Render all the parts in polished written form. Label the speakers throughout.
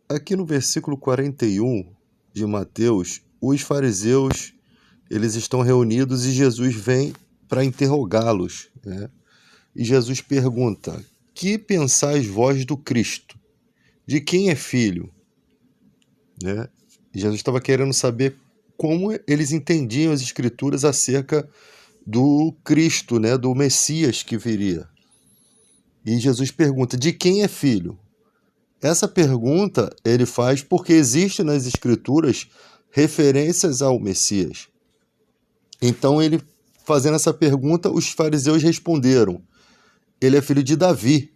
Speaker 1: Aqui no versículo 41 de Mateus, os fariseus, eles estão reunidos e Jesus vem para interrogá-los, né? E Jesus pergunta: que pensais vós do Cristo? De quem é filho? Né? E Jesus estava querendo saber como eles entendiam as escrituras acerca do Cristo, né? Do Messias que viria. E Jesus pergunta: de quem é filho? Essa pergunta ele faz porque existe nas escrituras referências ao Messias. Então ele, fazendo essa pergunta, os fariseus responderam: ele é filho de Davi.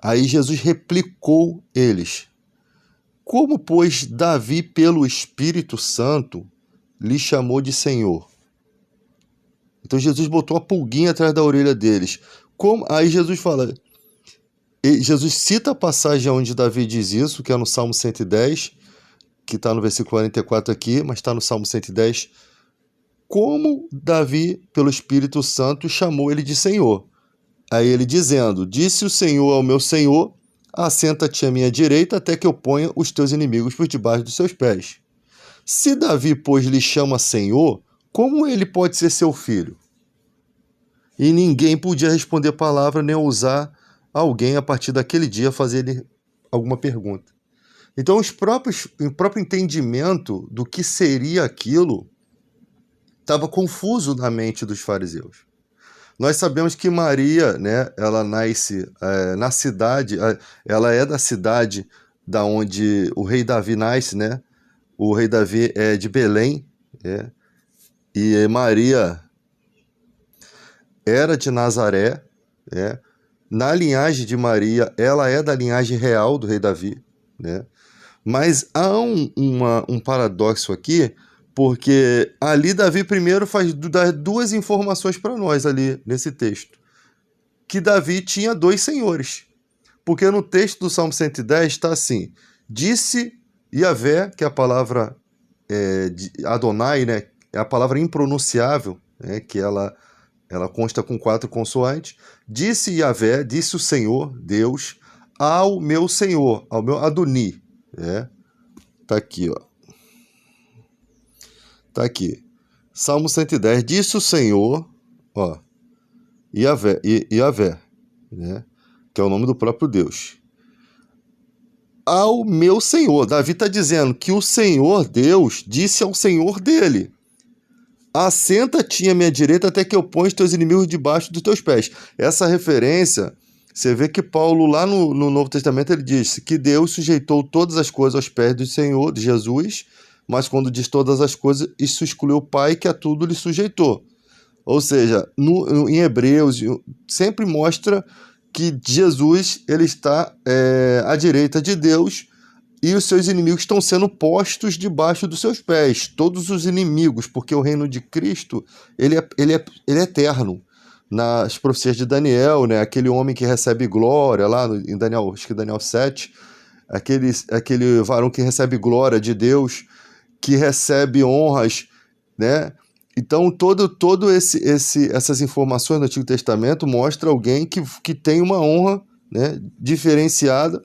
Speaker 1: Aí Jesus replicou eles: como, pois, Davi, pelo Espírito Santo, lhe chamou de Senhor? Então Jesus botou a pulguinha atrás da orelha deles. Aí Jesus fala, Jesus cita a passagem onde Davi diz isso, que é no Salmo 110, que está no versículo 44 aqui, mas está no Salmo 110. Como Davi, pelo Espírito Santo, chamou ele de Senhor? Aí ele dizendo: disse o Senhor ao meu Senhor, assenta-te à minha direita até que eu ponha os teus inimigos por debaixo dos seus pés. Se Davi, pois, lhe chama Senhor, como ele pode ser seu filho? E ninguém podia responder palavra nem ousar alguém a partir daquele dia fazer-lhe alguma pergunta. Então o próprio entendimento do que seria aquilo estava confuso na mente dos fariseus. Nós sabemos que Maria, né, ela nasce na cidade, ela é da cidade da onde o rei Davi nasce, né? O rei Davi é de Belém, né? E Maria era de Nazaré, né? Na linhagem de Maria, ela é da linhagem real do rei Davi, né? Mas há um paradoxo aqui, porque ali Davi primeiro dá duas informações para nós ali nesse texto. Que Davi tinha dois senhores. Porque no texto do Salmo 110 está assim: disse Yahvé, que é a palavra de Adonai, né? É a palavra impronunciável, né? Que ela consta com 4 consoantes. Disse Yahvé, disse o Senhor, Deus, ao meu Senhor, ao meu Adoni. Né? Tá aqui, ó. Tá aqui. Salmo 110. Disse o Senhor, ó, Yahvé, né? Que é o nome do próprio Deus. Ao meu Senhor. Davi está dizendo que o Senhor Deus disse ao Senhor dele: assenta-te à minha direita até que eu ponha os teus inimigos debaixo dos teus pés. Essa referência, você vê que Paulo lá no Novo Testamento ele diz que Deus sujeitou todas as coisas aos pés do Senhor, de Jesus, mas quando diz todas as coisas, isso excluiu o Pai que a tudo lhe sujeitou. Ou seja, em Hebreus sempre mostra que Jesus ele está à direita de Deus e os seus inimigos estão sendo postos debaixo dos seus pés. Todos os inimigos, porque o reino de Cristo ele é eterno. Nas profecias de Daniel, né, aquele homem que recebe glória, lá em Daniel, acho que Daniel 7, aquele varão que recebe glória de Deus, que recebe honras, né? Então, essas informações do Antigo Testamento mostram alguém que tem uma honra, né, diferenciada.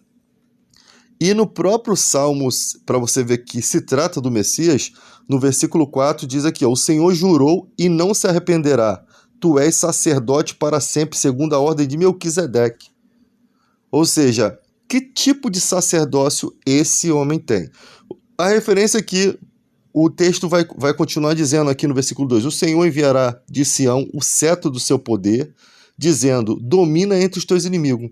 Speaker 1: E no próprio Salmos, para você ver que se trata do Messias, no versículo 4 diz aqui, ó, o Senhor jurou e não se arrependerá. Tu és sacerdote para sempre, segundo a ordem de Melquisedeque. Ou seja, que tipo de sacerdócio esse homem tem? A referência aqui, o texto vai continuar dizendo aqui no versículo 2, o Senhor enviará de Sião o cetro do seu poder, dizendo, domina entre os teus inimigos.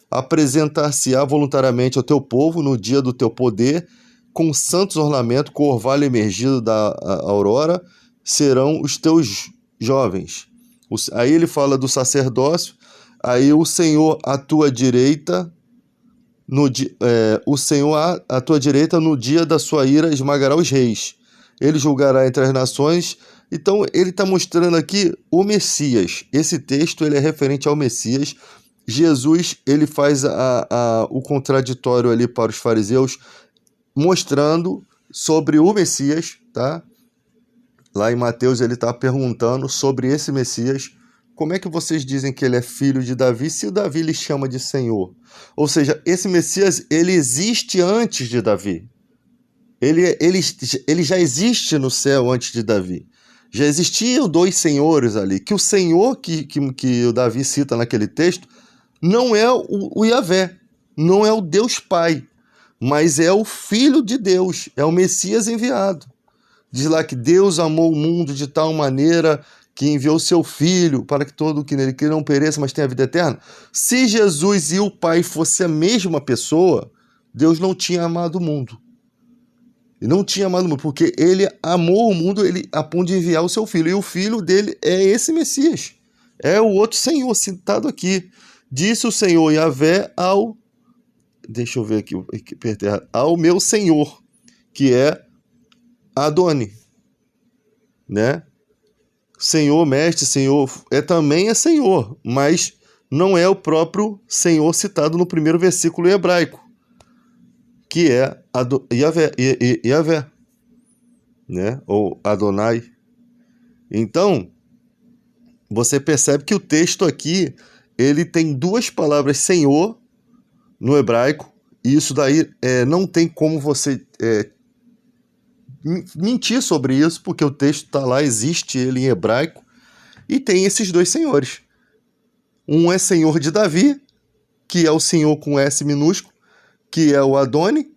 Speaker 1: Apresentar-se-á voluntariamente ao teu povo no dia do teu poder, com santos ornamentos, com orvalho emergido da aurora, serão os teus jovens. Aí ele fala do sacerdócio, aí o Senhor à tua direita, o Senhor à tua direita no dia da sua ira esmagará os reis. Ele julgará entre as nações. Então ele está mostrando aqui o Messias. Esse texto ele é referente ao Messias. Jesus ele faz o contraditório ali para os fariseus, mostrando sobre o Messias, tá? Lá em Mateus ele está perguntando sobre esse Messias, como é que vocês dizem que ele é filho de Davi se o Davi lhe chama de Senhor? Ou seja, esse Messias, ele existe antes de Davi. Ele já existe no céu antes de Davi. Já existiam dois senhores ali, que o Senhor que o Davi cita naquele texto não é o Yahvé, não é o Deus Pai, mas é o Filho de Deus, é o Messias enviado. Diz lá que Deus amou o mundo de tal maneira que enviou seu Filho para que todo o que nele crê não pereça, mas tenha vida eterna. Se Jesus e o Pai fossem a mesma pessoa, Deus não tinha amado o mundo. E não tinha amado o mundo, porque ele amou o mundo a ponto de enviar o seu Filho. E o Filho dele é esse Messias. É o outro Senhor citado aqui. Disse o Senhor Yahvé ao... Deixa eu ver aqui, ao meu Senhor, que é Adoni, né? Senhor, mestre, Senhor, também é Senhor, mas não é o próprio Senhor citado no primeiro versículo hebraico, que é Yahvé, né? Ou Adonai. Então, você percebe que o texto aqui, ele tem duas palavras Senhor no hebraico, e isso daí não tem como você mentir sobre isso, porque o texto está lá, existe ele em hebraico, e tem esses dois senhores. Um é Senhor de Davi, que é o Senhor com S minúsculo, que é o Adoni,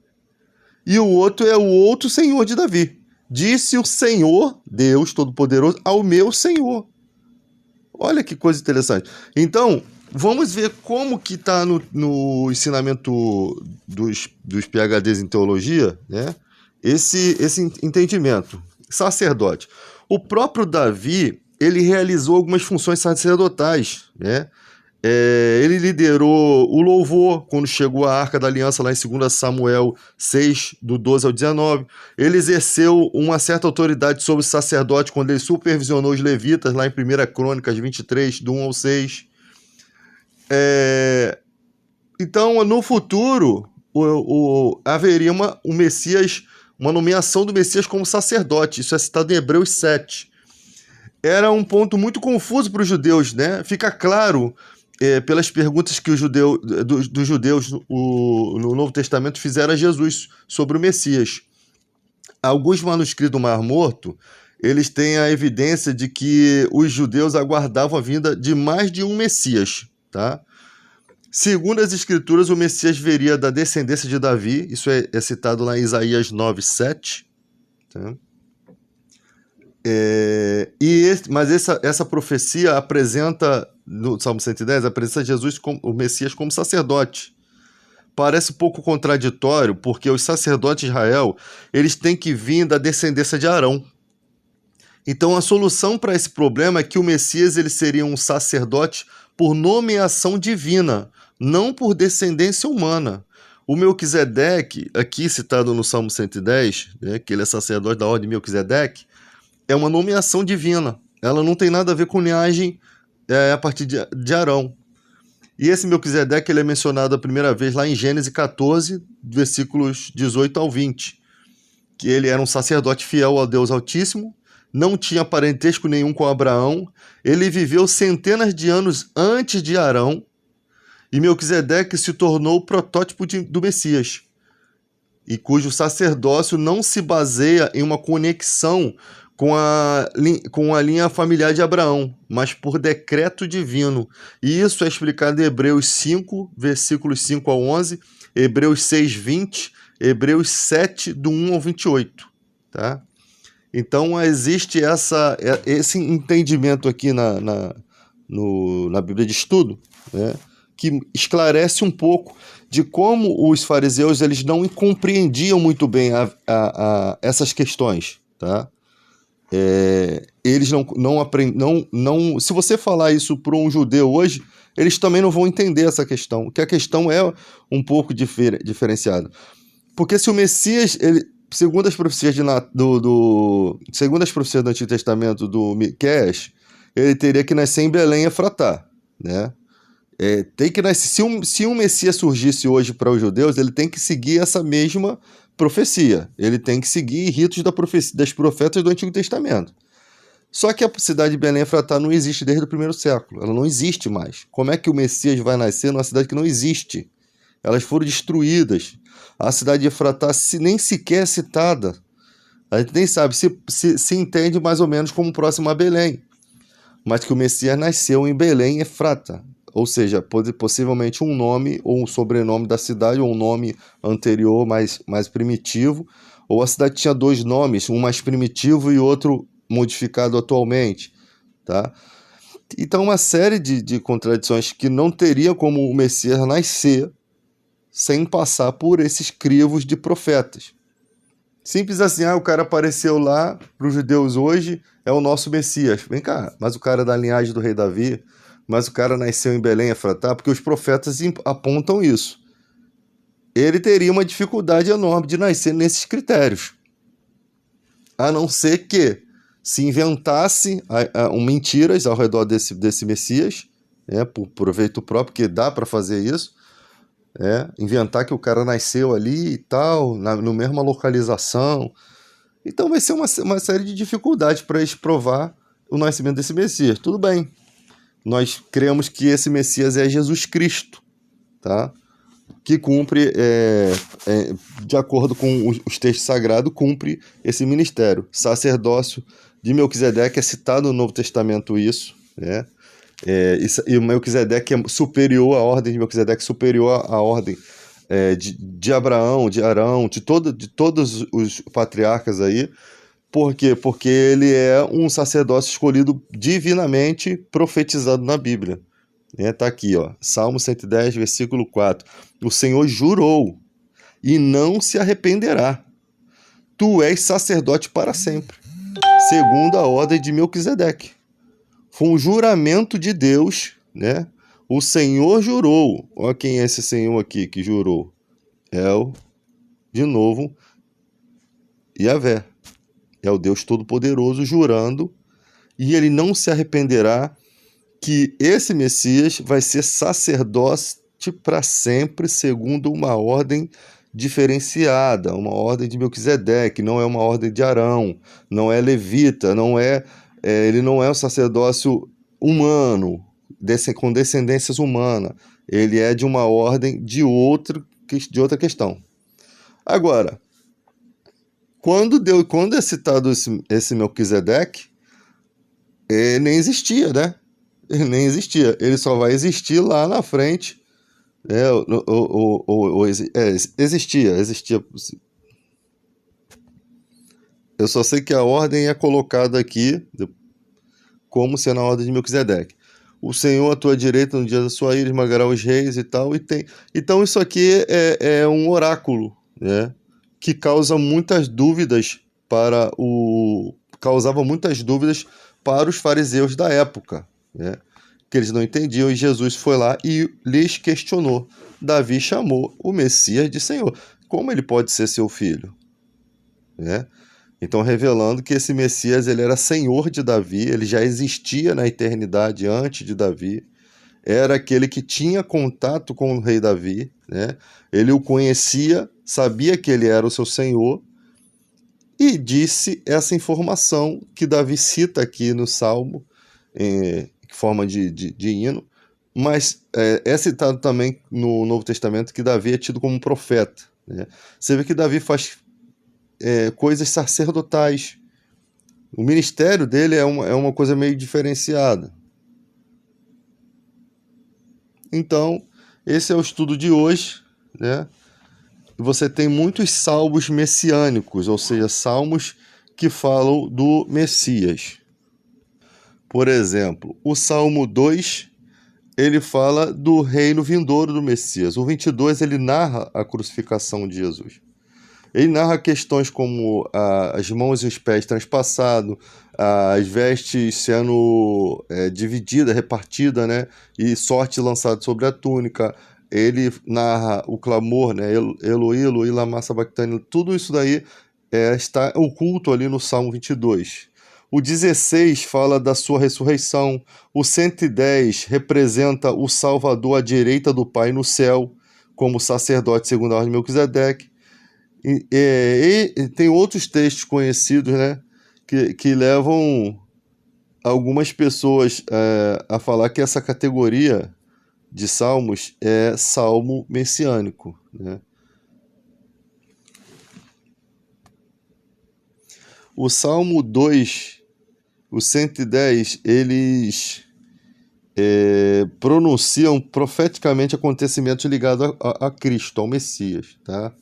Speaker 1: e o outro é o outro Senhor de Davi. Disse o Senhor, Deus Todo-Poderoso, ao meu Senhor. Olha que coisa interessante. Então, vamos ver como que está no ensinamento dos PhDs em teologia, né? Esse entendimento. Sacerdote. O próprio Davi, ele realizou algumas funções sacerdotais, né? Ele liderou o louvor quando chegou a Arca da Aliança lá em 2 Samuel 6, do 12 ao 19. Ele exerceu uma certa autoridade sobre o sacerdote quando ele supervisionou os levitas lá em 1 Crônicas 23, do 1 ao 6. Então, no futuro, haveria um Messias, uma nomeação do Messias como sacerdote. Isso é citado em Hebreus 7. Era um ponto muito confuso para os judeus, né? Fica claro pelas perguntas que dos judeus no Novo Testamento fizeram a Jesus sobre o Messias. Alguns manuscritos do Mar Morto, eles têm a evidência de que os judeus aguardavam a vinda de mais de um Messias, tá? Segundo as Escrituras, o Messias viria da descendência de Davi, isso é citado lá em Isaías 9, 7. Tá? Mas essa profecia apresenta, no Salmo 110, apresenta Jesus, o Messias, como sacerdote. Parece um pouco contraditório, porque os sacerdotes de Israel, eles têm que vir da descendência de Arão. Então, a solução para esse problema é que o Messias ele seria um sacerdote por nomeação divina, não por descendência humana. O Melquisedeque, aqui citado no Salmo 110, né, que ele é sacerdote da ordem de Melquisedeque, é uma nomeação divina. Ela não tem nada a ver com linhagem a partir de Arão. E esse Melquisedeque ele é mencionado a primeira vez lá em Gênesis 14, versículos 18 ao 20, que ele era um sacerdote fiel ao Deus Altíssimo, não tinha parentesco nenhum com Abraão, ele viveu centenas de anos antes de Arão, e Melquisedeque se tornou o protótipo do Messias, e cujo sacerdócio não se baseia em uma conexão com a linha familiar de Abraão, mas por decreto divino. E isso é explicado em Hebreus 5, versículos 5 ao 11, Hebreus 6, 20, Hebreus 7, do 1 ao 28. Tá? Então, existe esse entendimento aqui na Bíblia de Estudo, né, que esclarece um pouco de como os fariseus eles não compreendiam muito bem essas questões. Tá? Eles não aprendem. Se você falar isso para um judeu hoje, eles também não vão entender essa questão, que a questão é um pouco diferenciada. Porque se o Messias... Segundo as profecias segundo as profecias do Antigo Testamento do Miqueias, ele teria que nascer em Belém e Efratá, né? Tem que nascer. Se um Messias surgisse hoje para os judeus, ele tem que seguir essa mesma profecia. Ele tem que seguir ritos das profetas do Antigo Testamento. Só que a cidade de Belém Efratá não existe desde o primeiro século. Ela não existe mais. Como é que o Messias vai nascer numa cidade que não existe? Elas foram destruídas. A cidade de Efratá nem sequer é citada. A gente nem sabe, se entende mais ou menos como próximo a Belém. Mas que o Messias nasceu em Belém Efrata. Ou seja, possivelmente um nome ou um sobrenome da cidade, ou um nome anterior mais primitivo. Ou a cidade tinha dois nomes, um mais primitivo e outro modificado atualmente. Tá? Então, uma série de contradições que não teria como o Messias nascer sem passar por esses crivos de profetas. Simples assim, o cara apareceu lá para os judeus hoje, é o nosso Messias. Vem cá, mas o cara é da linhagem do rei Davi, mas o cara nasceu em Belém Efratá, porque os profetas apontam isso. Ele teria uma dificuldade enorme de nascer nesses critérios. A não ser que se inventasse mentiras ao redor desse Messias, por proveito próprio, que dá para fazer isso, inventar que o cara nasceu ali e tal, na mesma localização. Então vai ser uma série de dificuldades para eles provar o nascimento desse Messias. Tudo bem, nós cremos que esse Messias é Jesus Cristo, tá? Que cumpre, de acordo com os textos sagrados, cumpre esse ministério. Sacerdócio de Melquisedeque é citado no Novo Testamento isso, né? E o Melquisedeque é superior, a ordem de Melquisedeque é superior à ordem de Abraão, de Arão, de todos os patriarcas aí. Por quê? Porque ele é um sacerdócio escolhido divinamente, profetizado na Bíblia. Tá aqui, Salmo 110, versículo 4. O Senhor jurou e não se arrependerá. Tu és sacerdote para sempre, segundo a ordem de Melquisedeque. Foi um juramento de Deus, né? O Senhor jurou. Olha quem é esse Senhor aqui que jurou. De novo, Yahvé. É o Deus Todo-Poderoso jurando, e ele não se arrependerá, que esse Messias vai ser sacerdote para sempre, segundo uma ordem diferenciada, uma ordem de Melquisedeque, não é uma ordem de Arão, não é levita, ele não é um sacerdócio humano, com descendências humanas. Ele é de uma ordem de outra questão. Agora, quando é citado esse Melquisedeque, nem existia, né? Ele nem existia. Ele só vai existir lá na frente. Existia. Eu só sei que a ordem é colocada aqui como sendo a ordem de Melquisedeque. O Senhor à tua direita no dia da sua ira esmagará os reis e tal. Então isso aqui é um oráculo, né? Que causava muitas dúvidas para os fariseus da época, né? Que eles não entendiam, e Jesus foi lá e lhes questionou. Davi chamou o Messias de Senhor. Como ele pode ser seu filho? Né? Então, revelando que esse Messias ele era senhor de Davi, ele já existia na eternidade antes de Davi, era aquele que tinha contato com o rei Davi, né? Ele o conhecia, sabia que ele era o seu senhor, e disse essa informação que Davi cita aqui no Salmo, em forma de hino, mas é citado também no Novo Testamento que Davi é tido como um profeta, né? Você vê que Davi faz coisas sacerdotais. O ministério dele é uma coisa meio diferenciada. Então, esse é o estudo de hoje, né? Você tem muitos salmos messiânicos, ou seja, salmos que falam do Messias. Por exemplo, o Salmo 2, ele fala do reino vindouro do Messias. O 22, ele narra a crucificação de Jesus. Ele narra questões como as mãos e os pés transpassados, as vestes sendo dividida, repartida, né? E sorte lançada sobre a túnica. Ele narra o clamor, né? Eloi, Eloi, lama sabachthani. Tudo isso daí está oculto ali no Salmo 22. O 16 fala da sua ressurreição. O 110 representa o Salvador à direita do Pai no céu, como sacerdote segundo a ordem de Melquisedeque. E tem outros textos conhecidos, né, que levam algumas pessoas a falar que essa categoria de salmos é salmo messiânico, né? O Salmo 2, o 110, eles pronunciam profeticamente acontecimentos ligados a Cristo, ao Messias, tá?